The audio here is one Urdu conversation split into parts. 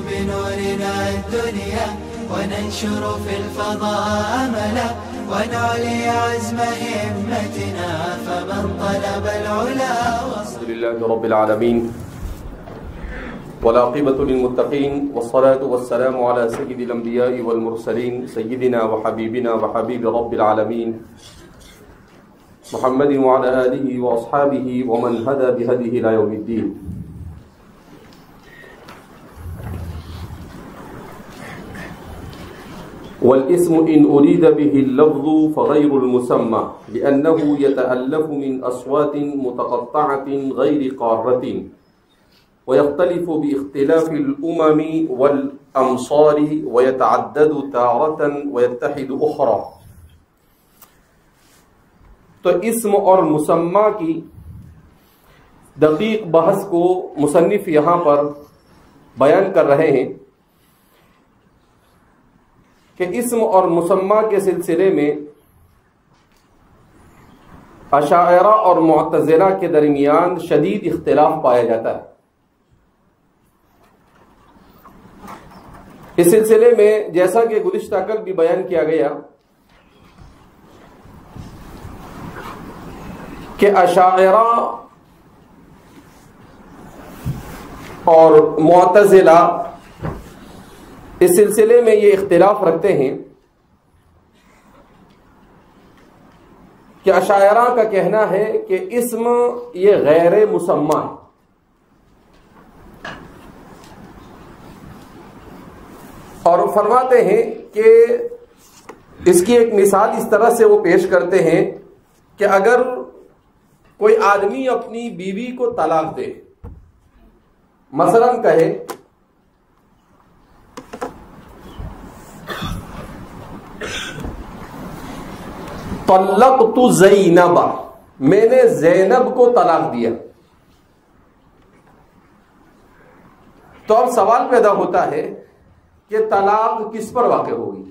بنورنا الدنيا وننشر في الفضاء أملا ونعلي عزم همتنا فمن طلب العلا الحمد لله رب العالمين والعاقبة للمتقين والصلاة والسلام على سيد الأنبياء والمرسلين سيدنا وحبيبنا وحبيب رب العالمين محمد وعلى آله وأصحابه ومن هدى بهديه إلى يوم الدين. والاسم إن أريد به اللفظ فغير المسمى لأنه يتألف من أصوات متقطعة غير قارة ويختلف باختلاف الأمم والأمصار ويتعدد تارة ويتحد أخرى. تو اسم اور مسمى کی دقیق بحث کو مصنف یہاں پر بیان کر رہے ہیں کہ اسم اور مسمى کے سلسلے میں اشاعرہ اور معتزلہ کے درمیان شدید اختلاف پایا جاتا ہے. اس سلسلے میں جیسا کہ گزشتہ کل بھی بیان کیا گیا کہ اشاعرہ اور معتزلہ اس سلسلے میں یہ اختلاف رکھتے ہیں کہ اشاعرہ کا کہنا ہے کہ اسم یہ غیر مسمى ہے، اور فرماتے ہیں کہ اس کی ایک مثال اس طرح سے وہ پیش کرتے ہیں کہ اگر کوئی آدمی اپنی بیوی کو طلاق دے، مثلا کہے طلقت زینب، میں نے زینب کو طلاق دیا، تو اب سوال پیدا ہوتا ہے کہ طلاق کس پر واقع ہوگی؟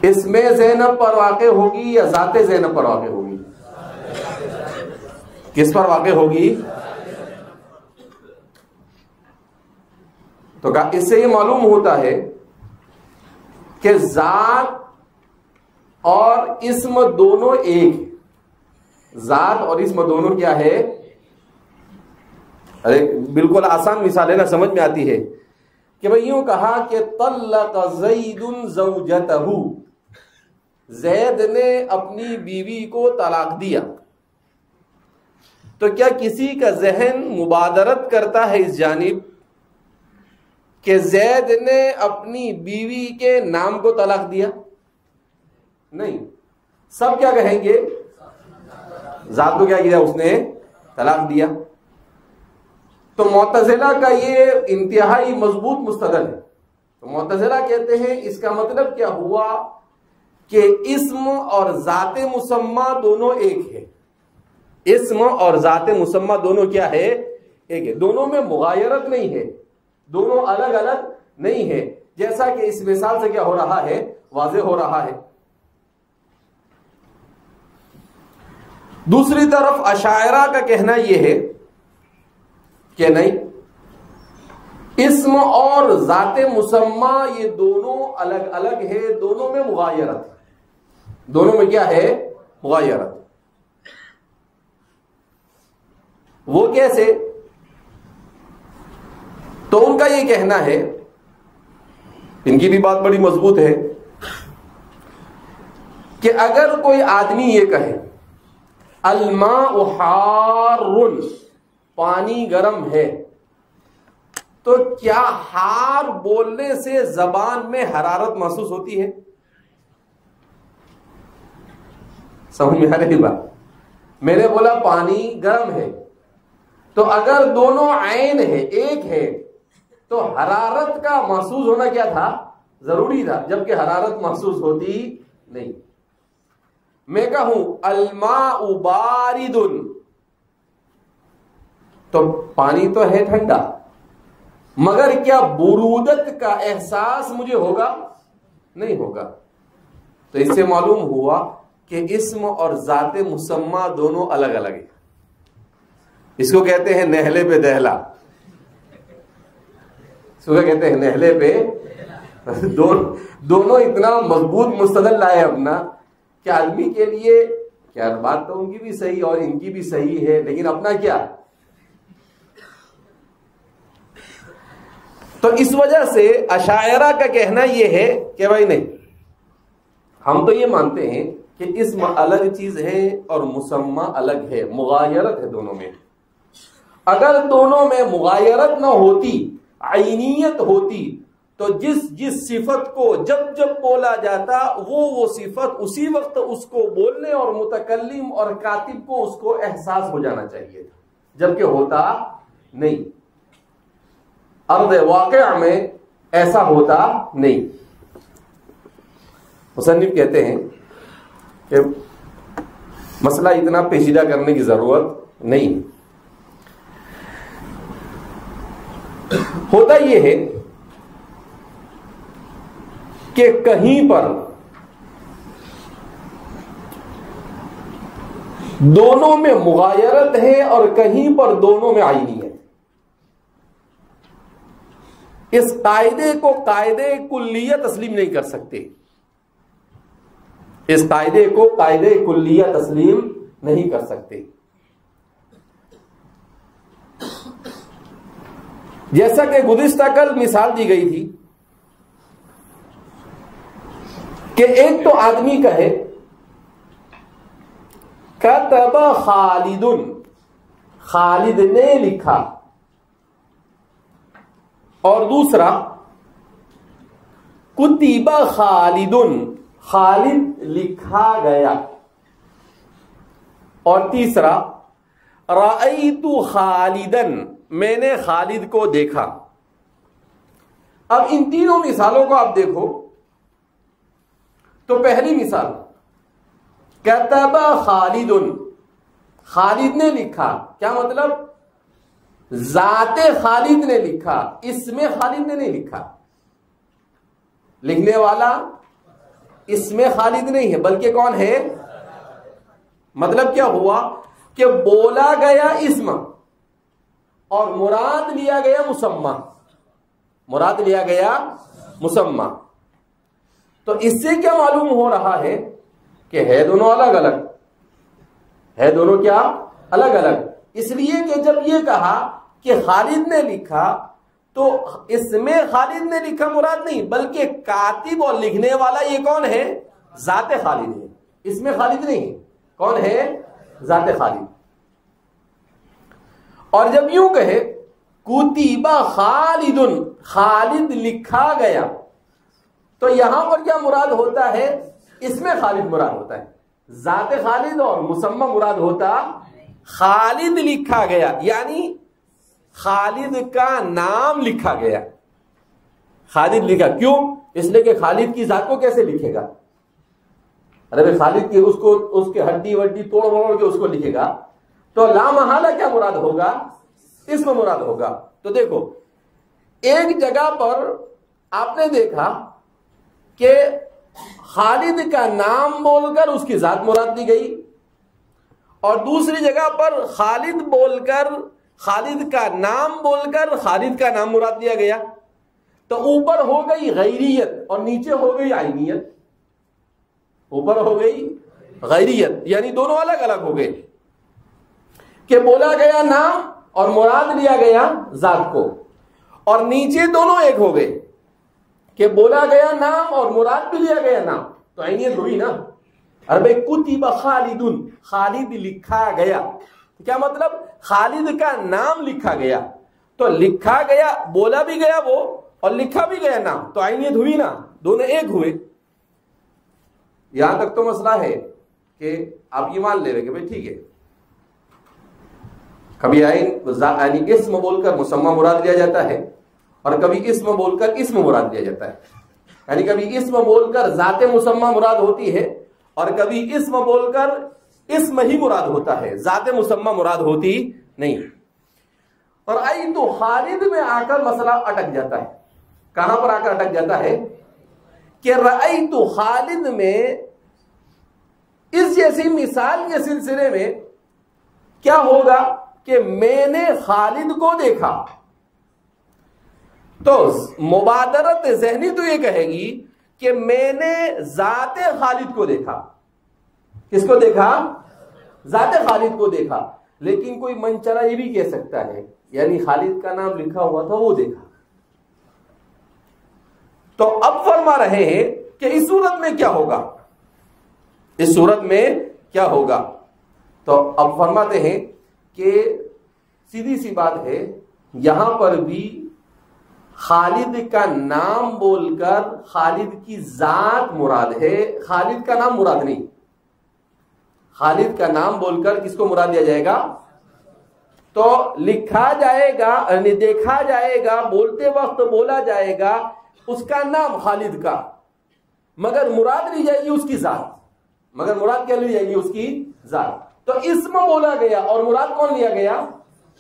اس میں زینب پر واقع ہوگی یا ذات زینب پر واقع ہوگی؟ کس پر واقع ہوگی؟ تو اس سے یہ معلوم ہوتا ہے کہ ذات اور اسم دونوں ایک، ذات اور اسم دونوں کیا ہے؟ ارے بالکل آسان مثال ہے نا، سمجھ میں آتی ہے کہ بھئی یوں کہا کہ طلق زید زوجتہ، زید نے اپنی بیوی کو طلاق دیا، تو کیا کسی کا ذہن مبادرت کرتا ہے اس جانب کہ زید نے اپنی بیوی کے نام کو طلاق دیا؟ نہیں، سب کیا کہیں گے؟ ذات کو کیا کیا؟ اس نے طلاق دیا. تو معتزلہ کا یہ انتہائی مضبوط مستدل ہے. تو معتزلہ کہتے ہیں اس کا مطلب کیا ہوا کہ اسم اور ذات مسمى دونوں ایک ہے. اسم اور ذات مسمى دونوں کیا ہے؟ ایک ہے. دونوں میں مغایرت نہیں ہے، دونوں الگ الگ نہیں ہے، جیسا کہ اس مثال سے کیا ہو رہا ہے؟ واضح ہو رہا ہے. دوسری طرف اشاعرہ کا کہنا یہ ہے کہ نہیں، اسم اور ذات مسمى یہ دونوں الگ الگ ہے، دونوں میں مغایرت، دونوں میں کیا ہے؟ مغایرت. وہ کیسے؟ تو ان کا یہ کہنا ہے، ان کی بھی بات بڑی مضبوط ہے، کہ اگر کوئی آدمی یہ کہے الماء حار، پانی گرم ہے، تو کیا حار بولنے سے زبان میں حرارت محسوس ہوتی ہے؟ سمجھ میں آ رہی بات؟ میں نے بولا پانی گرم ہے، تو اگر دونوں عین ہے، ایک ہے، تو حرارت کا محسوس ہونا کیا تھا؟ ضروری تھا، جبکہ حرارت محسوس ہوتی نہیں. میں کہوں الماء بارد، تو پانی تو ہے ٹھنڈا، مگر کیا برودت کا احساس مجھے ہوگا؟ نہیں ہوگا. تو اس سے معلوم ہوا کہ اسم اور ذات مسمى دونوں الگ الگ ہیں. اس کو کہتے ہیں نہلے پہ دہلا، اس کو کہتے ہیں نہلے پہ دونوں اتنا مضبوط مستدل لائے اپنا کہ آدمی کے لیے کیا بات تو ان کی بھی صحیح اور ان کی بھی صحیح ہے، لیکن اپنا کیا. تو اس وجہ سے اشاعرہ کا کہنا یہ ہے کہ بھائی نہیں، ہم تو یہ مانتے ہیں کہ اسم الگ چیز ہے اور مسمى الگ ہے، مغایرت ہے دونوں میں. اگر دونوں میں مغایرت نہ ہوتی، عینیت ہوتی، تو جس صفت کو جب بولا جاتا وہ صفت اسی وقت اس کو بولنے اور متکلم اور کاتب کو اس کو احساس ہو جانا چاہیے تھا، جبکہ ہوتا نہیں. ارض واقع میں ایسا ہوتا نہیں. مصنف کہتے ہیں کہ مسئلہ اتنا پیچیدہ کرنے کی ضرورت نہیں. ہوتا یہ ہے کہ کہیں پر دونوں میں مغایرت ہے اور کہیں پر دونوں میں عینی ہے. اس قاعدے کو قاعدے کلیہ تسلیم نہیں کر سکتے، اس قاعدے کو قاعدے کلیہ تسلیم نہیں کر سکتے. جیسا کہ گزشتہ کل مثال دی گئی تھی کہ ایک تو آدمی کہے کتب خالد، خالد نے لکھا، اور دوسرا کتب خالد، خالد لکھا گیا، اور تیسرا رأیت خالدن، میں نے خالد کو دیکھا. اب ان تینوں مثالوں کو آپ دیکھو تو پہلی مثال کتب خالد، خالد نے لکھا، کیا مطلب؟ ذات خالد نے لکھا، اسم خالد نے نہیں لکھا. لکھنے والا اسم خالد نہیں ہے بلکہ کون ہے؟ مطلب کیا ہوا کہ بولا گیا اسم اور مراد لیا گیا مسمى، مراد لیا گیا مسمى. تو اس سے کیا معلوم ہو رہا ہے کہ ہے دونوں الگ الگ، ہے دونوں کیا الگ الگ. اس لیے کہ جب یہ کہا کہ خالد نے لکھا تو اس میں خالد نے لکھا مراد نہیں بلکہ کاتب اور لکھنے والا یہ کون ہے؟ ذات خالد ہے، اس میں خالد نہیں ہے. کون ہے؟ ذات خالد. اور جب یوں کہے کتب خالد، خالد لکھا گیا، تو یہاں پر کیا مراد ہوتا ہے؟ اس میں خالد مراد ہوتا ہے، ذات خالد اور مسمى مراد ہوتا خالد لکھا گیا، یعنی خالد کا نام لکھا گیا. خالد لکھا کیوں؟ اس لیے کہ خالد کی ذات کو کیسے لکھے گا؟ ارے بھائی خالد کی اس کے ہڈی وڈی توڑ موڑ کے اس کو لکھے گا تو لا محالہ کیا مراد ہوگا؟ اسم مراد ہوگا. تو دیکھو ایک جگہ پر آپ نے دیکھا کہ خالد کا نام بول کر اس کی ذات مراد دی گئی، اور دوسری جگہ پر خالد بول کر، خالد کا نام بول کر خالد کا نام مراد دیا گیا. تو اوپر ہو گئی غیریت اور نیچے ہو گئی عینیت. اوپر ہو گئی غیریت یعنی دونوں الگ الگ ہو گئے کہ بولا گیا نام اور مراد لیا گیا ذات کو، اور نیچے دونوں ایک ہو گئے کہ بولا گیا نام اور مراد بھی لیا گیا نام. تو عینیت ہوئی نا. ارے بھائی کتب خالد، خالد لکھا گیا، کیا مطلب؟ خالد کا نام لکھا گیا. تو لکھا گیا بولا بھی گیا وہ اور لکھا بھی گیا نام، تو عینیت ہوئی نا، دونوں ایک ہوئے. یہاں تک تو مسئلہ ہے کہ آپ یہ مان لے رہے کہ بھائی ٹھیک ہے، کبھی یعنی اسم بول کر مسمى مراد لیا جاتا ہے اور کبھی اسم بول کر اسم مراد لیا جاتا ہے. یعنی کبھی اسم بول کر ذات مسمى مراد ہوتی ہے اور کبھی اسم بول کر اسم ہی مراد ہوتا ہے، ذات مسمى مراد ہوتی نہیں. اور آئی تو خالد میں آ کر مسئلہ اٹک جاتا ہے. کہاں پر آ کر اٹک جاتا ہے کہ رأیت خالد میں اس جیسی مثال کے سلسلے میں کیا ہوگا کہ میں نے خالد کو دیکھا، تو مبادرت ذہنی تو یہ کہے گی کہ میں نے ذات خالد کو دیکھا۔ کس کو دیکھا؟ ذات خالد کو دیکھا۔ لیکن کوئی منچرا یہ بھی کہہ سکتا ہے یعنی خالد کا نام لکھا ہوا تھا وہ دیکھا۔ تو اب فرما رہے ہیں کہ اس صورت میں کیا ہوگا، اس صورت میں کیا ہوگا؟ تو اب فرماتے ہیں کہ سیدھی سی بات ہے، یہاں پر بھی خالد کا نام بول کر خالد کی ذات مراد ہے، خالد کا نام مراد نہیں۔ خالد کا نام بول کر کس کو مراد دیا جائے گا؟ تو لکھا جائے گا، یعنی دیکھا جائے گا، بولتے وقت بولا جائے گا اس کا نام خالد کا، مگر مراد لی جائے گی اس کی ذات، مگر مراد کیا لی جائے گی؟ اس کی ذات۔ تو اسم بولا گیا اور مراد کون لیا گیا؟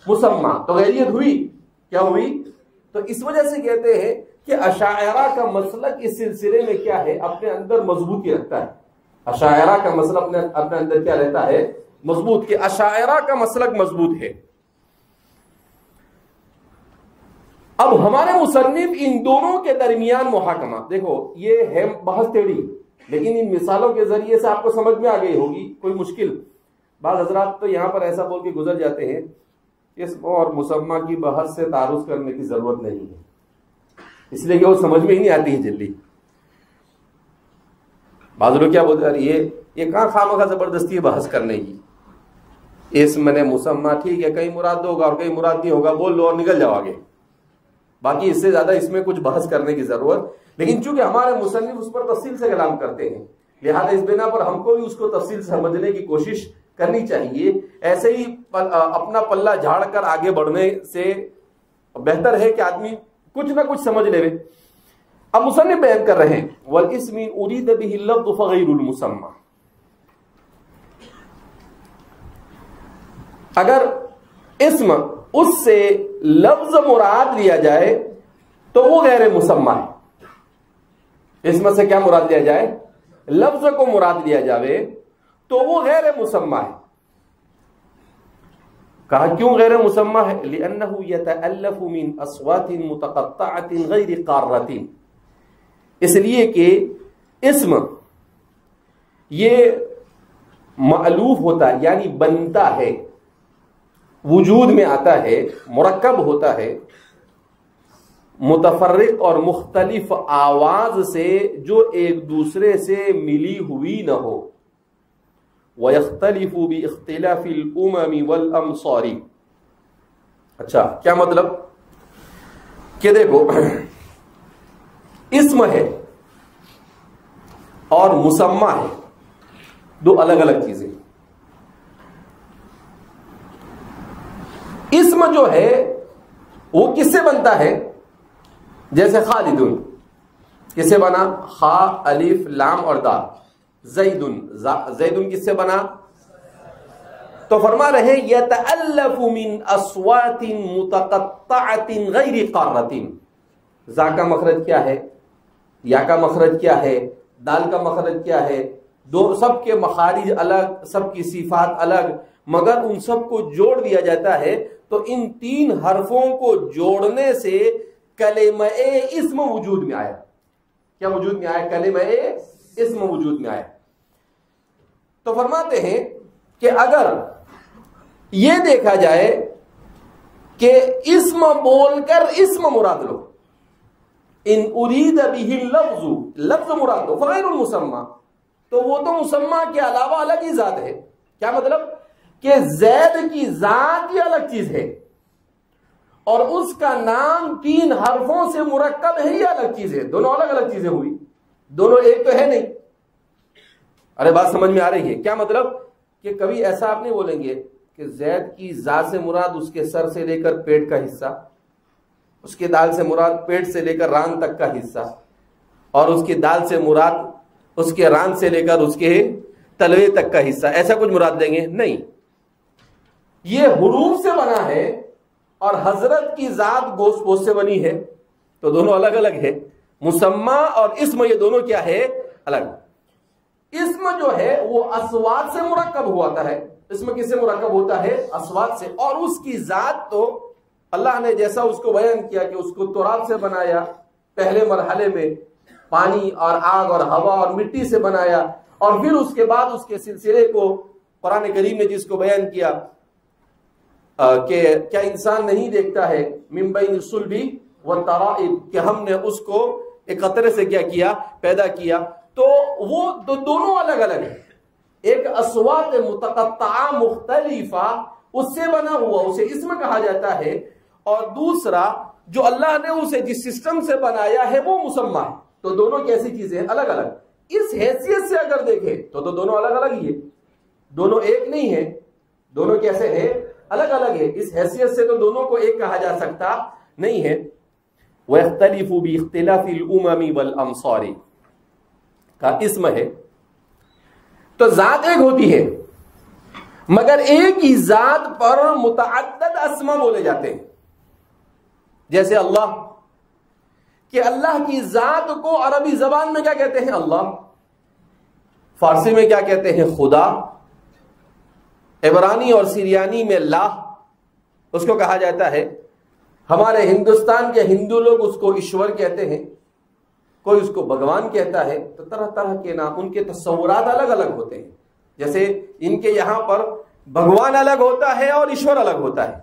مسمى۔ تو غیریت ہوئی، کیا ہوئی؟ تو اس وجہ سے کہتے ہیں کہ اشاعرہ کا مسلک اس سلسلے میں کیا ہے، اپنے اندر مضبوطی رکھتا ہے۔ اشاعرہ کا مسلک اپنے اندر کیا رہتا ہے؟ مضبوط، کہ اشاعرہ کا مسلک مضبوط ہے۔ اب ہمارے مصنف ان دونوں کے درمیان محاکمہ، دیکھو یہ ہے بحث ٹیڑھی، لیکن ان مثالوں کے ذریعے سے آپ کو سمجھ میں آ گئی ہوگی کوئی مشکل۔ بعض حضرات تو یہاں پر ایسا بول کے گزر جاتے ہیں اسم اور مسمى کی بحث سے تعارض کرنے کی ضرورت نہیں ہے، اس لیے کہ وہ سمجھ میں ہی نہیں آتی ہے جلدی۔ بعض لوگ کیا بولتے ہیں، یہ کہاں خواہ زبردستی بحث کرنے کی، اسم نے مسمى ٹھیک ہے، کہیں مراد ہوگا اور کہیں مراد نہیں ہوگا، بول لو اور نکل جاؤ آگے، باقی اس سے زیادہ اس میں کچھ بحث کرنے کی ضرورت۔ لیکن چونکہ ہمارے مصنف اس پر تفصیل سے کلام کرتے ہیں، لہذا اس بنا پر ہم کو بھی اس کو تفصیل سے سمجھنے کی کوشش کرنی چاہیے۔ ایسے ہی اپنا پلہ جھاڑ کر آگے بڑھنے سے بہتر ہے کہ آدمی کچھ نہ کچھ سمجھ لے۔ اب مصنف بیان کر رہے ہیں وَالْإِسْمِ أُرِيدَ بِهِ اللَّفْظُ فَغَيْرُ الْمُسَمَّى، اگر اسم اس سے لفظ مراد لیا جائے تو وہ غیر مسمى ہے۔ اسم سے کیا مراد لیا جائے؟ لفظ کو مراد لیا جاوے تو وہ غیر مسمى ہے۔ کہا کیوں غیر مسمى ہے؟ لِأَنَّهُ يَتَأَلَّفُ مِنْ أَصْوَاتٍ مُتَقَطَّعَةٍ غَيْرِ قَارَّةٍ، اس لیے کہ اسم یہ مألوف ہوتا ہے، یعنی بنتا ہے، وجود میں آتا ہے، مرکب ہوتا ہے متفرق اور مختلف آواز سے جو ایک دوسرے سے ملی ہوئی نہ ہو۔ وَيَخْتَلِفُ بِاخْتِلَافِ الْأُمَمِ وَالْأَمْصَارِ۔ اچھا کیا مطلب؟ کہ دیکھو اسم ہے اور مسمى ہے، دو الگ الگ چیزیں۔ اسم جو ہے وہ کس سے بنتا ہے؟ جیسے خالدن کس سے بنا؟ خا الف لام اور دال۔ زیدن کس سے بنا؟ تو فرما رہے یتألف من اصوات متقطعۃ غیر قارۃ۔ زا کا مخرج کیا ہے؟ یا کا مخرج کیا ہے؟ دال کا مخرج کیا ہے؟ دو سب کے مخارج الگ، سب کی صفات الگ، مگر ان سب کو جوڑ دیا جاتا ہے تو ان تین حرفوں کو جوڑنے سے کلمہ اسم وجود میں آیا۔ کیا وجود میں آیا؟ کلمہ اسم وجود میں آیا۔ تو فرماتے ہیں کہ اگر یہ دیکھا جائے کہ اسم بول کر اسم مراد لو، ان ارید به اللفظ، لفظ مراد لو، فغیر المسمى، تو وہ تو مسمى کے علاوہ الگ ہی ذات ہے۔ کیا مطلب؟ کہ زید کی ذات ہی الگ چیز ہے اور اس کا نام تین حرفوں سے مرکب ہے، ہی الگ چیز ہے۔ دونوں الگ الگ چیزیں ہوئی، دونوں ایک تو ہے نہیں۔ ارے بات سمجھ میں آ رہی ہے؟ کیا مطلب؟ کہ کبھی ایسا آپ نہیں بولیں گے کہ زید کی ذات سے مراد اس کے سر سے لے کر پیٹ کا حصہ، اس کے دال سے مراد پیٹ سے لے کر ران تک کا حصہ، اور اس کی دال سے مراد اس کے ران سے لے کر اس کے تلوے تک کا حصہ، ایسا کچھ مراد دیں گے؟ نہیں، یہ حروف سے بنا ہے اور حضرت کی ذات گوشت پوش سے بنی ہے، تو دونوں الگ الگ ہے۔ مسمى اور اسم یہ دونوں کیا ہے؟ الگ۔ اسم جو ہے وہ اصوات سے مرکب ہوا ہے، اسم کس سے مرکب ہوتا ہے؟ اصوات سے. اور اس کی ذات تو اللہ نے جیسا اس کو بیان کیا کہ اس کو تراب سے بنایا پہلے مرحلے میں، پانی اور آگ اور ہوا اور مٹی سے بنایا، اور پھر اس کے بعد اس کے سلسلے کو قرآن کریم نے جس کو بیان کیا کہ کیا انسان نہیں دیکھتا ہے من بین الصلب والترائب، کہ ہم نے اس کو ایک قطرے سے کیا کیا، پیدا کیا. تو وہ دونوں الگ الگ ہیں. ایک اصوات متقطعہ مختلفہ اس سے بنا ہوا اسے اسم کہا جاتا ہے، اور دوسرا جو اللہ نے اسے جس سسٹم سے بنایا ہے وہ مسمى ہے. تو دونوں کیسی چیزیں الگ الگ. اس حیثیت سے اگر دیکھیں تو دونوں الگ الگ ہی ہے، دونوں ایک نہیں ہے. دونوں کیسے ہیں؟ الگ الگ ہے. اس حیثیت سے تو دونوں کو ایک کہا جا سکتا نہیں ہے. وَيَخْتَلِفُ بِاخْتِلَافِ الْأُمَمِ وَالْأَمْصَارِ کا اسم ہے. تو ذات ایک ہوتی ہے مگر ایک ہی ذات پر متعدد اسما بولے جاتے ہیں. جیسے اللہ، کہ اللہ کی ذات کو عربی زبان میں کیا کہتے ہیں؟ اللہ. فارسی میں کیا کہتے ہیں؟ خدا. عبرانی اور سریانی میں لا اس کو کہا جاتا ہے. ہمارے ہندوستان کے ہندو لوگ اس کو ایشور کہتے ہیں، کوئی اس کو بھگوان کہتا ہے. تو طرح طرح کے نام، ان کے تصورات الگ الگ ہوتے ہیں. جیسے ان کے یہاں پر بھگوان الگ ہوتا ہے اور ایشور الگ ہوتا ہے.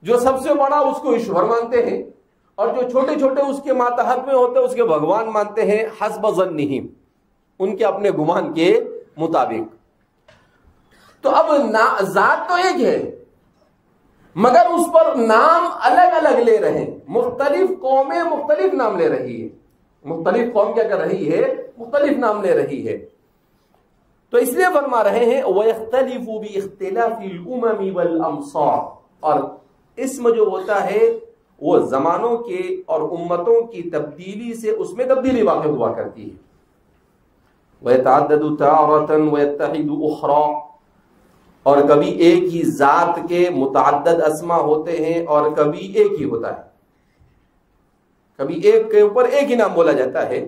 جو سب سے بڑا اس کو ایشور مانتے ہیں، اور جو چھوٹے چھوٹے اس کے ماتحت میں ہوتے ہیں اس کے بھگوان مانتے ہیں حسب ظنہم، ان کے اپنے گمان کے مطابق. تو اب ذات تو ایک ہے مگر اس پر نام الگ الگ لے رہے ہیں. مختلف قومیں مختلف نام لے رہی ہے. مختلف قوم کیا کر رہی ہے؟ مختلف نام لے رہی ہے. تو اس لیے فرما رہے ہیں وَيَخْتَلِفُ بِاخْتِلَافِ الْأُمَمِ وَالْأَمْصَارِ. اور اسم جو ہوتا ہے وہ زمانوں کے اور امتوں کی تبدیلی سے اس میں تبدیلی واقع ہوا کرتی ہے. وَيَتَعَدَّدُ تَارَةً وَيَتَّحِدُ أُخْرَى. اور کبھی ایک ہی ذات کے متعدد اسما ہوتے ہیں اور کبھی ایک ہی ہوتا ہے. کبھی ایک کے اوپر ایک ہی نام بولا جاتا ہے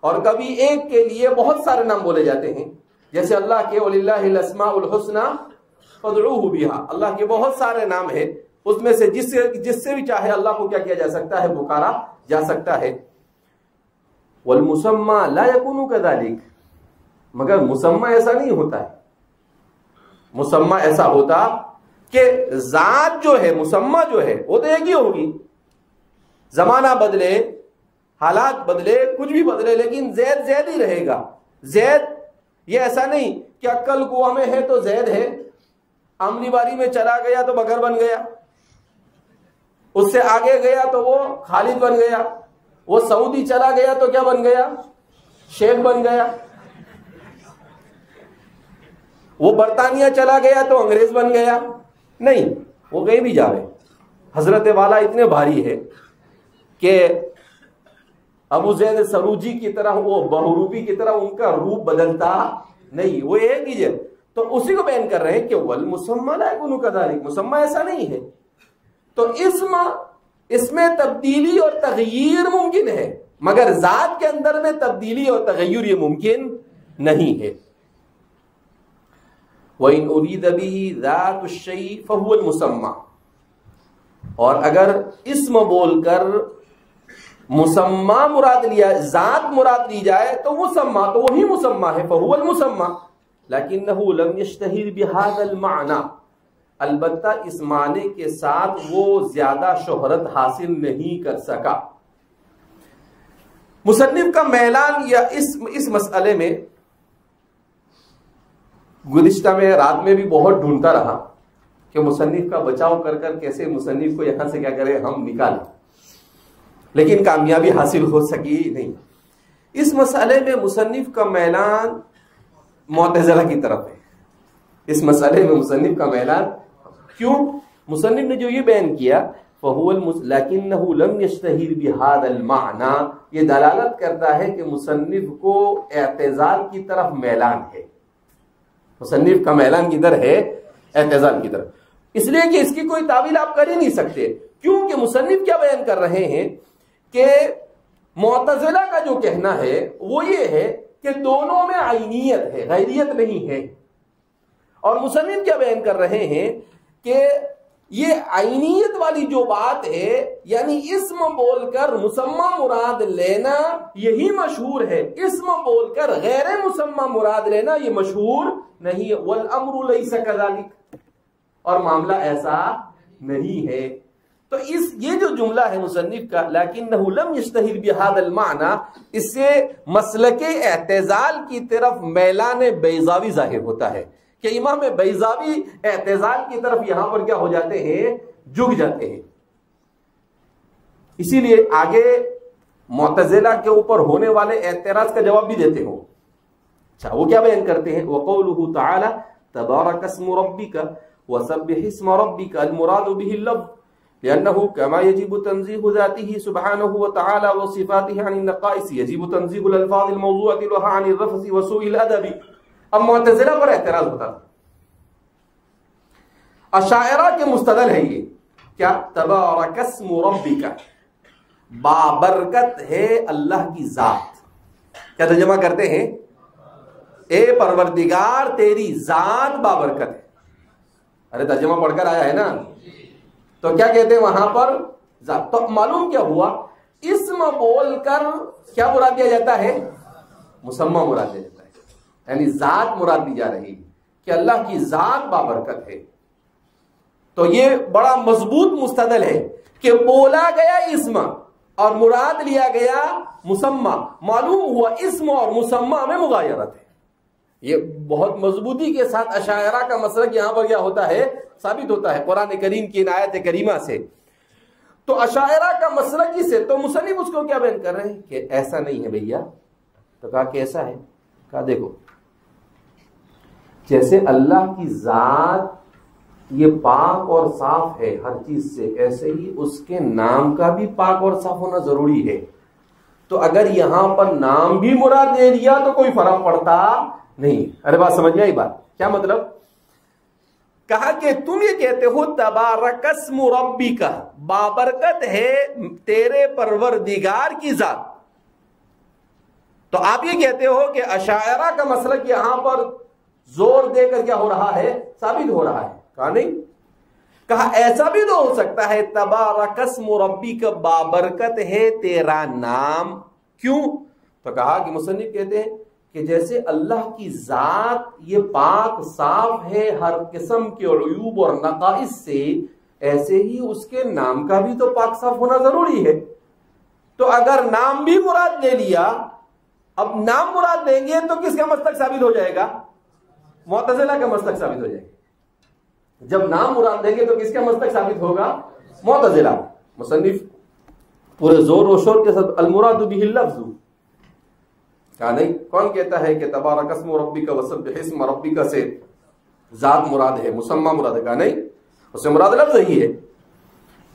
اور کبھی ایک کے لیے بہت سارے نام بولے جاتے ہیں. جیسے اللہ کے وَلِلَّهِ الْأَسْمَاءُ الْحُسْنَى فَادْعُوهُ بِهَا. اللہ کے بہت سارے نام ہیں، اس میں سے جس سے بھی چاہے اللہ کو کیا کیا جا سکتا ہے؟ پکارا جا سکتا ہے. وَالْمُسَمَّى لَا يَكُونُ كَذَلِكَ. مگر مسمى ایسا نہیں ہوتا ہے. مسمى ایسا ہوتا کہ ذات جو ہے، مسمى جو ہے وہ تو ایک ہی ہوگی. زمانہ بدلے، حالات بدلے، کچھ بھی بدلے، لیکن زید زید ہی رہے گا. زید یہ ایسا نہیں کہ عقل کنواں میں ہے تو زید ہے، عملی باری میں چلا گیا تو بکر بن گیا، اس سے آگے گیا تو وہ خالد بن گیا، وہ سعودی چلا گیا تو کیا بن گیا؟ شیخ بن گیا، وہ برطانیہ چلا گیا تو انگریز بن گیا. نہیں، وہ کہیں بھی جاوے. حضرت والا اتنے بھاری ہے کہ ابو زید سروجی کی طرح، وہ بہروپی کی طرح ان کا روپ بدلتا نہیں، وہ ایک ہی ہے. تو اسی کو بیان کر رہے ہیں کہ وَالْمُسَمَّى لَا يَكُونُ كَذَلِكَ. مسمى ایسا نہیں ہے. تو اس میں تبدیلی اور تغیر ممکن ہے مگر ذات کے اندر میں تبدیلی اور تغیر یہ ممکن نہیں ہے. وَإِنْ أُرِيدَ بِهِ ذَاتُ الشَّيْءِ فَهُوَ الْمُسَمَّى. اور اگر اسم بول کر مسمى مراد لیا، ذات مراد لی جائے تو مسمى، تو وہی مسمى ہے، فَهُوَ الْمُسَمَّى. لَكِنَّهُ لَمْ يَشْتَهِرْ بِهَذَا الْمَعْنَى. البتہ اس معنی کے ساتھ وہ زیادہ شہرت حاصل نہیں کر سکا. مصنف کا میلان یا اس مسئلے میں گزشتہ میں رات میں بھی بہت ڈھونڈتا رہا کہ مصنف کا بچاؤ کر کر کیسے مصنف کو یہاں سے کیا کرے ہم نکالیں، لیکن کامیابی حاصل ہو سکی نہیں. اس مسئلے میں مصنف کا میلان معتزلہ کی طرف ہے. اس مسئلے میں مصنف کا میلان کیوں؟ مصنف نے جو یہ بیان کیا فَهُوَ لَكِنَّهُ لَمْ يَشْتَهِرْ بِهَذَا الْمَعْنَى، یہ دلالت کرتا ہے کہ مصنف کو اعتزال کی طرف میلان ہے. مصنف کا میلان کدھر ہے؟ اعتزال کی طرف. اس لیے کہ اس کی کوئی تعویل آپ کر ہی نہیں سکتے. کیونکہ مصنف کیا بیان کر رہے ہیں کہ معتزلہ کا جو کہنا ہے وہ یہ ہے کہ دونوں میں عینیت ہے، غیریت نہیں ہے. اور مصنف کیا بیان کر رہے ہیں کہ یہ عینیت والی جو بات ہے، یعنی اسم بول کر مسمى مراد لینا یہی مشہور ہے، اسم بول کر غیر مسمى مراد لینا یہ مشہور نہیں ہے۔ والامر لیس کذالک، اور معاملہ ایسا نہیں ہے۔ تو یہ جو جملہ ہے مصنف کا لیکنہ لم یشتہر بہذا المعنی، اس سے مسلک اعتزال کی طرف میلان بیضاوی ظاہر ہوتا ہے کہ امام بیضاوی اعتزال کی طرف یہاں پر کیا ہو جاتے ہیں، جھک جاتے ہیں۔ اسی لیے آگے معتزلہ کے اوپر ہونے والے اعتراض کا جواب بھی دیتے ہو۔ اچھا وہ کیا بیان کرتے ہیں، وقوله تعالی تبارک اسم ربک وسبح اسم ربک المراد به اللفظ لأنه كما يجب تنزيه ذاته سبحانه وتعالى وصفاته عن النقائص يجب تنزيه الألفاظ الموضوعة لها عن الرفث وسوء الأدب۔ اب معتزلہ پر اعتراض ہوتا ہے، اشاعرہ کے مستدل ہے یہ کیا، تبارک اسم ربک، بابرکت ہے اللہ کی ذات۔ کیا ترجمہ کرتے ہیں، اے پروردگار تیری ذات بابرکت ہے۔ ارے ترجمہ پڑھ کر آیا ہے نا، تو کیا کہتے ہیں وہاں پر ذات۔ تو معلوم کیا ہوا، اسم بول کر کیا مراد دیا جاتا ہے، مسمى مراد دیا جاتا ہے، یعنی ذات مراد دی جا رہی کہ اللہ کی ذات بابرکت ہے۔ تو یہ بڑا مضبوط مستدل ہے کہ بولا گیا اسم اور مراد لیا گیا مسمى، معلوم ہوا اسم اور مسمى میں مغایرت ہے۔ یہ بہت مضبوطی کے ساتھ اشاعرہ کا مسلک یہاں پر کیا ہوتا ہے، ثابت ہوتا ہے قرآن کریم کی ان آیت کریمہ سے۔ تو اشاعرہ کا مسلک ہی سے، تو مصنف اس کو کیا بیان کر رہے ہیں کہ ایسا نہیں ہے بھیا۔ تو کہا کہ ایسا ہے، کہا دیکھو جیسے اللہ کی ذات یہ پاک اور صاف ہے ہر چیز سے، ایسے ہی اس کے نام کا بھی پاک اور صاف ہونا ضروری ہے۔ تو اگر یہاں پر نام بھی مراد دے دیا تو کوئی فرق پڑتا نہیں۔ ارے بات سمجھ میں آئی بات، کیا مطلب، کہا کہ تم یہ کہتے ہو تبارک اسم ربک، بابرکت ہے تیرے پروردگار کی ذات، تو آپ یہ کہتے ہو کہ اشاعرہ کا مسلک یہاں پر زور دے کر کیا ہو رہا ہے، ثابت ہو رہا ہے۔ کہا نہیں، کہا ایسا بھی تو ہو سکتا ہے تبارک اسم ربک، بابرکت ہے تیرا نام، کیوں؟ تو کہا کہ مصنف کہتے ہیں کہ جیسے اللہ کی ذات یہ پاک صاف ہے ہر قسم کے عیوب اور نقائص سے، ایسے ہی اس کے نام کا بھی تو پاک صاف ہونا ضروری ہے۔ تو اگر نام بھی مراد لے لیا، اب نام مراد لیں گے تو کس کا مسلک ثابت ہو جائے گا، معتزلہ کا مسلک ثابت ہو جائے گا۔ جب نام مراد لیں گے تو کس کا مسلک ثابت ہوگا، معتزلہ۔ مصنف پورے زور و شور کے ساتھ المراد به اللفظ، کہا نہیں، کون کہتا ہے کہ تبارک اسم ربک وسبح اسم ربک سے ذات مراد ہے، مسمى مراد ہے، کہا نہیں، اس سے مراد لفظ ہی ہے۔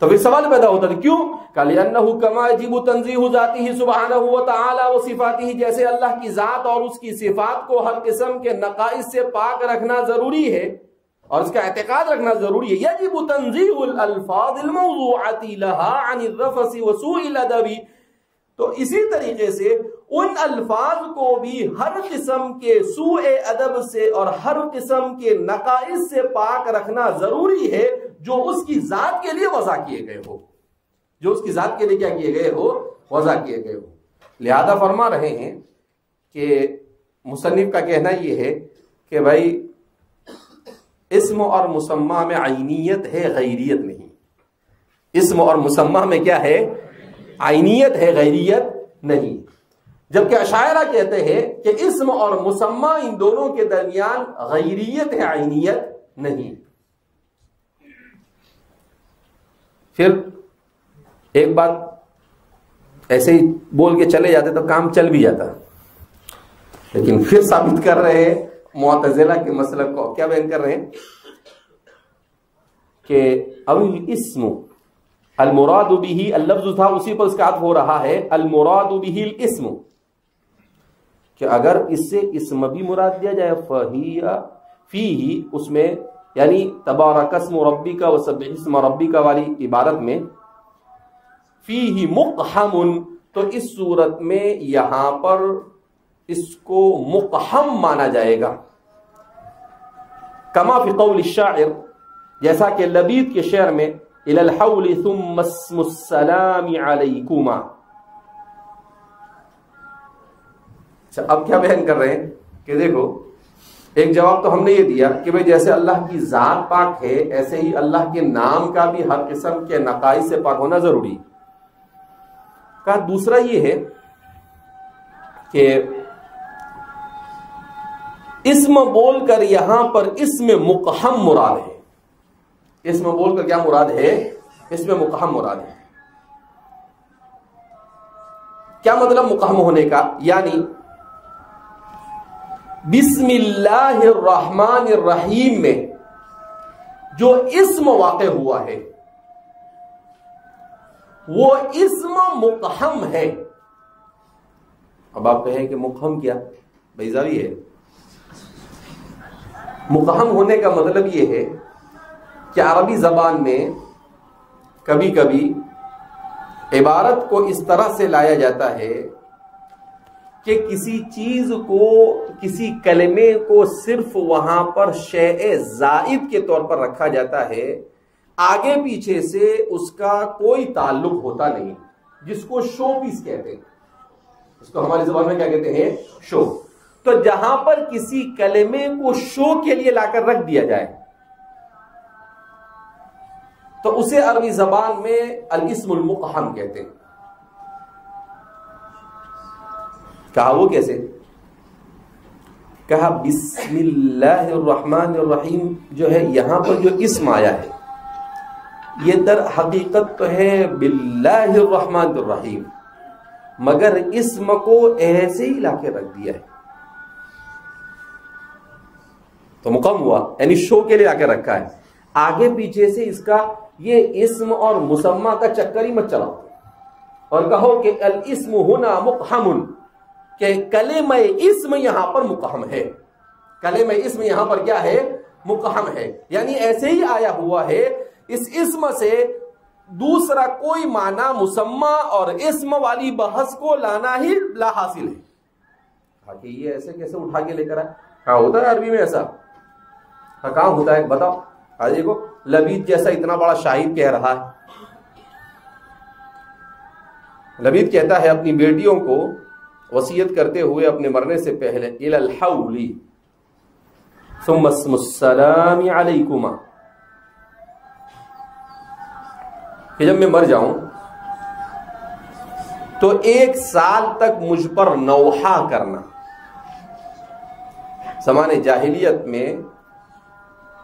تو پھر سوال پیدا ہوتا ہے کیوں، کہ لأنه كما يجب تنزيه ذاته سبحانه وتعالى وصفاته، جیسے اللہ کی ذات اور اس کی صفات کو ہر قسم کے نقائص سے پاک رکھنا ضروری ہے اور اس کا اعتقاد رکھنا ضروری ہے، يجب تنزيه الالفاظ الموضوعة لها عن الرفث وسوء الادب، تو اسی طریقے سے ان الفاظ کو بھی ہر قسم کے سوء ادب سے اور ہر قسم کے نقائص سے پاک رکھنا ضروری ہے جو اس کی ذات کے لیے وضع کیے گئے ہو، جو اس کی ذات کے لیے کیا کیے گئے ہو، وضع کیے گئے ہو۔ لہذا فرما رہے ہیں کہ مصنف کا کہنا یہ ہے کہ بھائی اسم اور مسمى میں عینیت ہے، غیریت نہیں۔ اسم اور مسمى میں کیا ہے، عینیت ہے، غیریت نہیں۔ جبکہ اشاعرہ کہتے ہیں کہ اسم اور مسمى ان دونوں کے درمیان غیریت ہے، عینیت نہیں۔ پھر ایک بات ایسے ہی بول کے چلے جاتے تو کام چل بھی جاتا، لیکن پھر ثابت کر رہے ہیں معتزلہ کے مسلک کو۔ کیا بیان کر رہے ہیں کہ الاسم المراد به، اللفظ تھا اسی پر اس کا عطف ہو رہا ہے، المراد به الاسم، کہ اگر اس سے اسم بھی مراد دیا جائے فیہ، اس میں یعنی تبارک اسم ربک وسبح اسم ربک والی عبارت میں فیہ مقحم، تو اس صورت میں یہاں پر اس کو مقحم مانا جائے گا۔ کما فی قول الشاعر، جیسا کہ لبید کے شعر میں الی الحول ثم اسم السلام علیکما. اب کیا بیان کر رہے ہیں کہ دیکھو، ایک جواب تو ہم نے یہ دیا کہ بھئی جیسے اللہ کی ذات پاک ہے ایسے ہی اللہ کے نام کا بھی ہر قسم کے نقائص سے پاک ہونا ضروری. کہا دوسرا یہ ہے کہ اسم بول کر یہاں پر اسم مقحم مراد ہے. اسم بول کر کیا مراد ہے؟ اسم مقحم مراد ہے. کیا مطلب مقحم ہونے کا؟ یعنی بسم اللہ الرحمن الرحیم میں جو اسم واقع ہوا ہے وہ اسم مقحم ہے. اب آپ کہیں کہ مقحم کیا؟ بیضاوی ہے. مقحم ہونے کا مطلب یہ ہے کہ عربی زبان میں کبھی کبھی عبارت کو اس طرح سے لایا جاتا ہے کہ کسی چیز کو، کسی کلمے کو صرف وہاں پر شیء زائد کے طور پر رکھا جاتا ہے، آگے پیچھے سے اس کا کوئی تعلق ہوتا نہیں، جس کو شو پیس کہتے ہیں. اس کو ہماری زبان میں کیا کہتے ہیں؟ شو. تو جہاں پر کسی کلمے کو شو کے لیے لا کر رکھ دیا جائے تو اسے عربی زبان میں الاسم المقحم کہتے ہیں. کہا وہ کیسے؟ کہا بسم اللہ الرحمن الرحیم جو ہے یہاں پر جو اسم آیا ہے یہ در حقیقت تو ہے باللہ الرحمن الرحیم، مگر اسم کو ایسے ہی لا کے رکھ دیا ہے تو مقام ہوا، یعنی شو کے لیے لا کے رکھا ہے. آگے پیچھے سے اس کا یہ اسم اور مسمى کا چکر ہی مت چلاؤ اور کہو کہ الاسم ہنا مقحم، کہ کلمہ اسم یہاں پر مقحم ہے. کلمہ اسم یہاں پر کیا ہے؟ مقحم ہے. یعنی ایسے ہی آیا ہوا ہے، اس اسم سے دوسرا کوئی معنی مسمى اور اسم والی بحث کو لانا ہی لا حاصل ہے. کہ یہ ایسے کیسے اٹھا کے لے کر آئے؟ کہاں ہوتا ہے عربی میں ایسا؟ کہاں ہوتا ہے بتاؤ. حاجی کو لبید جیسا اتنا بڑا شاعر کہہ رہا ہے. لبید کہتا ہے اپنی بیٹیوں کو وصیت کرتے ہوئے اپنے مرنے سے پہلے الی الحول ثم اسم السلام علیکما، کہ جب میں مر جاؤں تو 1 سال تک مجھ پر نوحہ کرنا. زمانے جاہلیت میں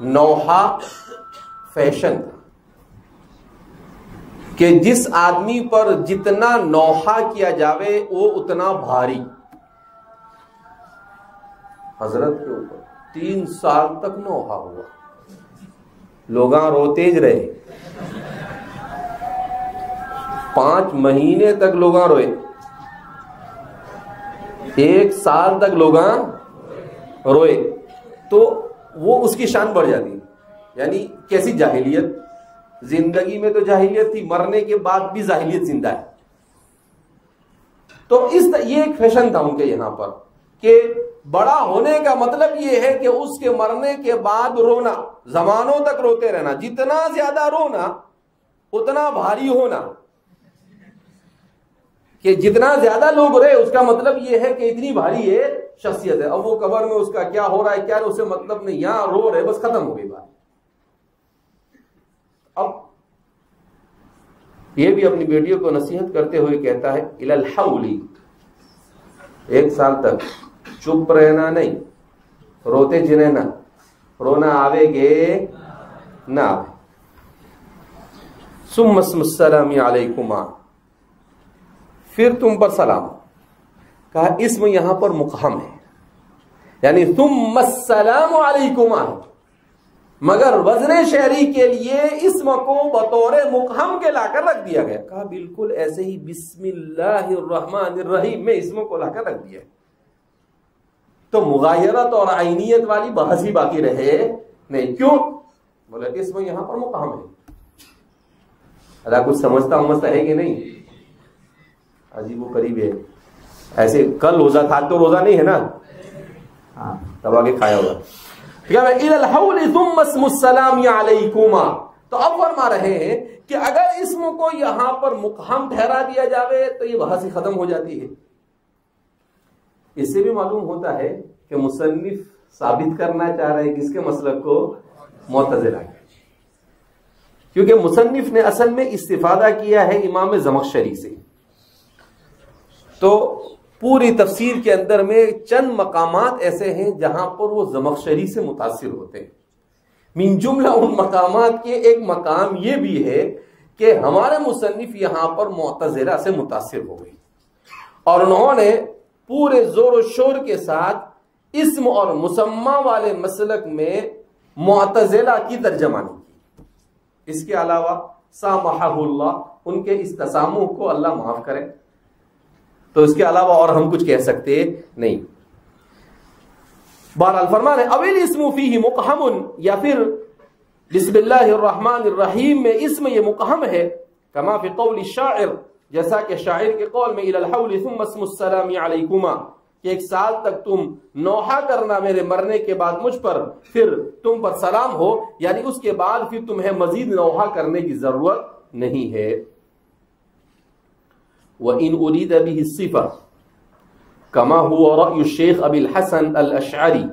نوحہ فیشن تھا کہ جس آدمی پر جتنا نوحہ کیا جاوے وہ اتنا بھاری. حضرت کے اوپر 3 سال تک نوحہ ہوا، لوگاں روتے ج رہے. 5 مہینے تک لوگاں روئے، 1 سال تک لوگاں روئے، تو وہ اس کی شان بڑھ جاتی. یعنی کیسی جاہلیت! زندگی میں تو جاہلیت تھی، مرنے کے بعد بھی جاہلیت زندہ ہے. تو یہ ایک فیشن تھا ان کے یہاں پر کہ بڑا ہونے کا مطلب یہ ہے کہ اس کے مرنے کے بعد رونا، زمانوں تک روتے رہنا. جتنا زیادہ رونا اتنا بھاری ہونا، کہ جتنا زیادہ لوگ رہے اس کا مطلب یہ ہے کہ اتنی بھاری ہے شخصیت ہے. اب وہ قبر میں اس کا کیا ہو رہا ہے کیا اسے مطلب نہیں، یہاں رو رہے بس ختم ہو گئی بات. اب یہ بھی اپنی بیٹیوں کو نصیحت کرتے ہوئے کہتا ہے الی الحول، 1 سال تک چپ رہنا نہیں، روتے جنینا، رونا آوے گے نہ آوے. ثم اسم السلام علیکما، پھر تم پر سلام. کہا اسم یہاں پر مقحم ہے، یعنی ثم السلام علیکما، مگر وزن شعری کے لیے اسم کو بطور مقحم کے لا کر رکھ دیا گیا. کہا بالکل ایسے ہی بسم اللہ الرحمن الرحیم میں اسم کو لا کر رکھ دیا. تو مغایرت اور عینیت والی بحث ہی باقی رہے نہیں. کیوں؟ بولے اسم یہاں پر مقحم ہے. اللہ کچھ سمجھتا ہے کہ نہیں؟ عجیب و قریب ہے. ایسے کل روزہ تھا تو روزہ نہیں ہے نا، ہاں تب آگے کھایا ہوگا. الی الحول ثم اسم السلام علیکما. تو اب فرما رہے ہیں کہ اگر اسم کو یہاں پر مقہم ٹھہرا دیا جاوے تو یہ بحث ہی ختم ہو جاتی ہے. اس سے بھی معلوم ہوتا ہے کہ مصنف ثابت کرنا چاہ رہے ہیں کس کے مسلک کو؟ معتزلہ کے. کیونکہ مصنف نے اصل میں استفادہ کیا ہے امام زمخشری سے. تو پوری تفسیر کے اندر میں چند مقامات ایسے ہیں جہاں پر وہ زمخشری سے متاثر ہوتے ہیں. من جملہ ان مقامات کے ایک مقام یہ بھی ہے کہ ہمارے مصنف یہاں پر معتزلہ سے متاثر ہو گئے اور انہوں نے پورے زور و شور کے ساتھ اسم اور مسمى والے مسلک میں معتزلہ کی ترجمانی کی. اس کے علاوہ سامحہ اللہ، ان کے اس تسامح کو اللہ معاف کرے. تو اس کے علاوہ اور ہم کچھ کہہ سکتے نہیں. بہرحال فرمان ہے اویل اسم فیہ مقہم، یا پھر بسم اللہ الرحمن الرحیم میں اسم یہ مقہم ہے، کما فی قول الشاعر، جیسا کہ شاعر کے قول میں الی الحول ثم اسم السلام علیکما، کہ 1 سال تک تم نوحہ کرنا میرے مرنے کے بعد مجھ پر، پھر تم پر سلام ہو، یعنی اس کے بعد پھر تمہیں مزید نوحہ کرنے کی ضرورت نہیں ہے. وَإِنْ أُرِيدَ بِهِ الصِّفَةُ كما هو رأي الشيخ أبي الحسن الأشعري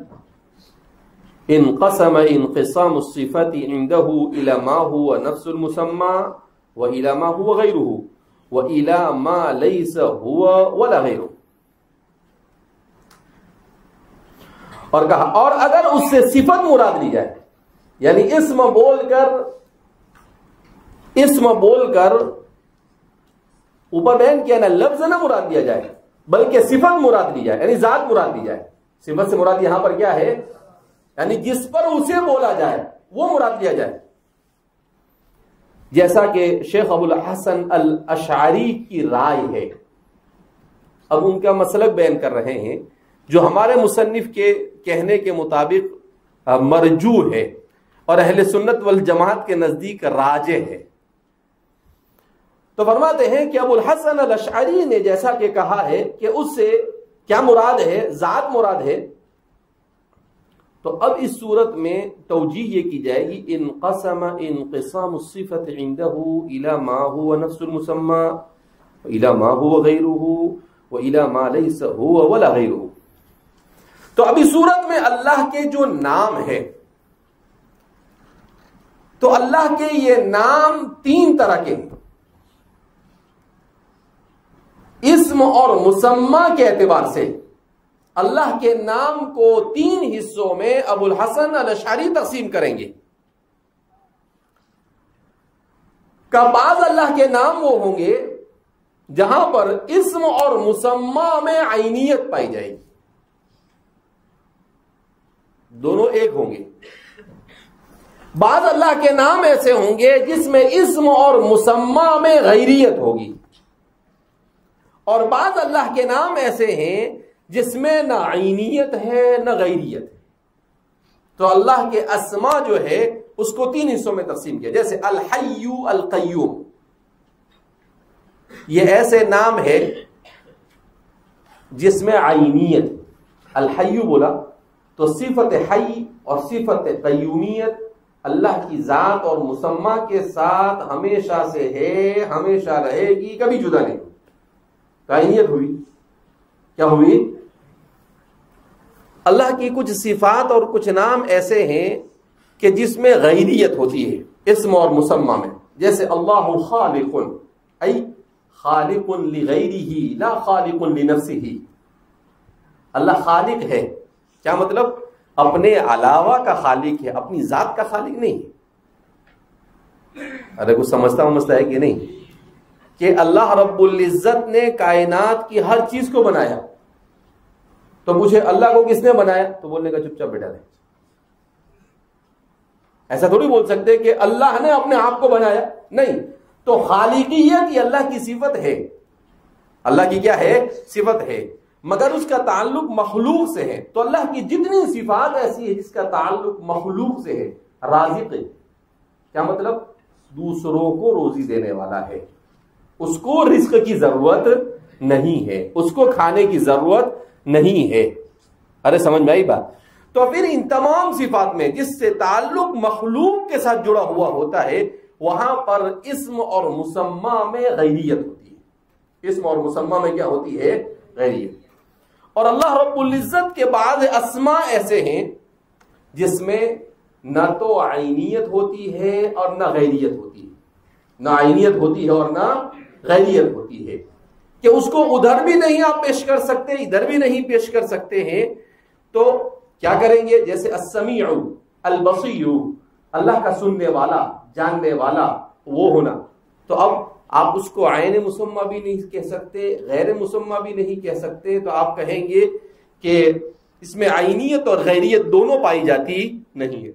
انقسم انقسام الصفة عنده إلى ما هو نفس المسمى وإلى ما هو غيره وإلى ما ليس هو ولا غيره. اور کہا اور اگر اس سے صفت مراد لی جائے، یعنی اسم بول کر اوپر بیان کیا نا، لفظ نہ مراد دیا جائے بلکہ صفت مراد لی جائے، یعنی ذات مراد دی جائے. صفت سے مراد یہاں پر کیا ہے؟ یعنی جس پر اسے بولا جائے وہ مراد لیا جائے. جیسا کہ شیخ ابو الحسن الاشعری کی رائے ہے. اب ان کا مسلک بیان کر رہے ہیں جو ہمارے مصنف کے کہنے کے مطابق مرجوح ہے اور اہل سنت والجماعت کے نزدیک راجح ہے. تو فرماتے ہیں کہ ابو الحسن الاشعری نے جیسا کہ کہا ہے کہ اس سے کیا مراد ہے؟ ذات مراد ہے. تو اب اس صورت میں توجیہ یہ کی جائے گی انقسم انقسام الصفت عنده الى ما هو نفس المسمى الى ما هو غيره والى ما ليس هو ولا غيره. تو اب اس صورت میں اللہ کے جو نام ہے، تو اللہ کے یہ نام 3 طرح کے ہیں. اسم اور مسمى کے اعتبار سے اللہ کے نام کو 3 حصوں میں ابو الحسن الاشعری تقسیم کریں گے. کہ بعض اللہ کے نام وہ ہوں گے جہاں پر اسم اور مسمى میں عینیت پائی جائے گی، دونوں ایک ہوں گے. بعض اللہ کے نام ایسے ہوں گے جس میں اسم اور مسمى میں غیریت ہوگی، اور بعض اللہ کے نام ایسے ہیں جس میں نہ عینیت ہے نہ غیریت ہے. تو اللہ کے اسما جو ہے اس کو 3 حصوں میں تقسیم کیا. جیسے الحی القیوم، یہ ایسے نام ہے جس میں عینیت. الحی بولا تو صفت حی اور صفت قیومیت اللہ کی ذات اور مسمى کے ساتھ ہمیشہ سے ہے، ہمیشہ رہے گی، کبھی جدا نہیں. عینیت ہوئی. کیا ہوئی؟ اللہ کی کچھ صفات اور کچھ نام ایسے ہیں کہ جس میں غیریت ہوتی ہے اسم اور مسمى میں. جیسے اللہ خالق، ای خالق لغیرہ لا خالق لنفسہ. اللہ خالق ہے، کیا مطلب؟ اپنے علاوہ کا خالق ہے، اپنی ذات کا خالق نہیں. ارے کچھ سمجھتا ہے کہ نہیں کہ اللہ رب العزت نے کائنات کی ہر چیز کو بنایا، تو مجھے اللہ کو کس نے بنایا؟ تو بولنے کا چپ چاپ بیٹھا رہے. ایسا تھوڑی بول سکتے کہ اللہ نے اپنے آپ کو بنایا، نہیں. تو خالقیت یہ اللہ کی صفت ہے، اللہ کی کیا ہے؟ صفت ہے، مگر اس کا تعلق مخلوق سے ہے. تو اللہ کی جتنی صفات ایسی ہے جس کا تعلق مخلوق سے ہے. رازق، کیا مطلب؟ دوسروں کو روزی دینے والا ہے، اس کو رزق کی ضرورت نہیں ہے، اس کو کھانے کی ضرورت نہیں ہے. ارے سمجھ میں آئی بات؟ تو پھر ان تمام صفات میں جس سے تعلق مخلوق کے ساتھ جڑا ہوا ہوتا ہے وہاں پر اسم اور مسمى میں غیریت ہوتی ہے. اسم اور مسمى میں کیا ہوتی ہے؟ غیریت. اور اللہ رب العزت کے بعض اسماء ایسے ہیں جس میں نہ تو عینیت ہوتی ہے اور نہ غیریت ہوتی ہے. نہ عینیت ہوتی ہے اور نہ غیریت ہوتی ہے کہ اس کو ادھر بھی نہیں آپ پیش کر سکتے ادھر بھی نہیں پیش کر سکتے ہیں. تو کیا کریں گے؟ جیسے السمیع البصیر، اللہ کا سننے والا جاننے والا وہ ہونا. تو اب آپ اس کو عین مسمى بھی نہیں کہہ سکتے غیر مسمى بھی نہیں کہہ سکتے. تو آپ کہیں گے کہ اس میں عینیت اور غیریت دونوں پائی جاتی نہیں ہے.